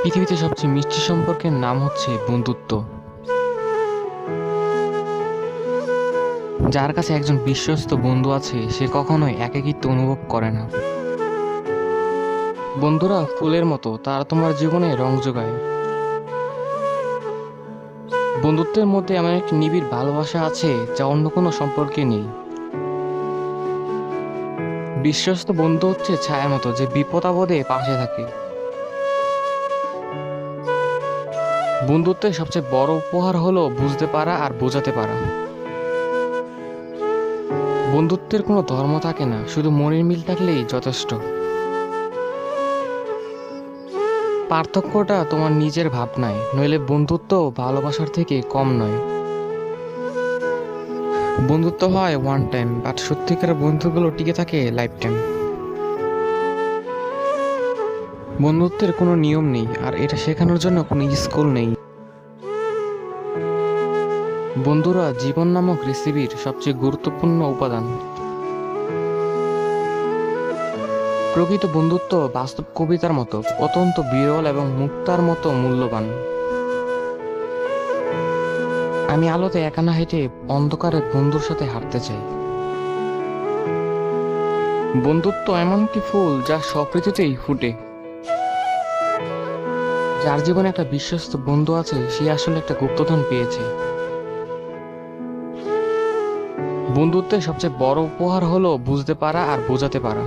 পৃথিবীতে সবচেয়ে মিষ্টি সম্পর্কের নাম হচ্ছে বন্ধুত্ব। যার কাছে একজন বিশ্বস্ত বন্ধু আছে সে কখনোই একাকিত্ব অনুভব করে না। বন্ধুরা ফুলের মতো, তারা তোমার জীবনে রং যোগায়। বন্ধুত্বের মধ্যে এমন একটি নিবিড় ভালোবাসা আছে যা অন্য কোনো সম্পর্কে নেই। বিশ্বস্ত বন্ধু হচ্ছে ছায়ার মতো যে বিপদ আপদে পাশে থাকে। বন্ধুত্বের সবচেয়ে বড় উপহার হলো বুঝতে পারা আর বোঝাতে পারা। বন্ধুত্বের কোনো ধর্ম থাকে না, শুধু মনের মিল থাকলেই যথেষ্ট। পার্থক্যটা তোমার নিজের ভাবনায়, নইলে বন্ধুত্ব ভালোবাসার থেকে কম নয়। বন্ধুত্ব হয় ওয়ান টাইম, বাট সত্যিকার বন্ধুগুলো টিকে থাকে লাইফ টাইম। বন্ধুত্বের কোনো নিয়ম নেই, আর এটা শেখানোর জন্য কোনো স্কুল নেই। বন্ধুরা জীবন নামক রেসিপির সবচেয়ে গুরুত্বপূর্ণ উপাদান। প্রকৃত বন্ধুত্ব বাস্তব কবিতার মতো অত্যন্ত বিরল এবং মুক্তার মতো মূল্যবান। আমি আলোতে একা না হেঁটে অন্ধকারে বন্ধুর সাথে হাঁটতে চাই। বন্ধুত্ব এমন একটি ফুল যা সব ঋতুতেই ফুটে। যার জীবনে একটা বিশ্বস্ত বন্ধু আছে সে আসলে একটা গুপ্তধন পেয়েছে। বন্ধুত্বের সবচেয়ে বড় উপহার হলো বুঝতে পারা আর বোঝাতে পারা।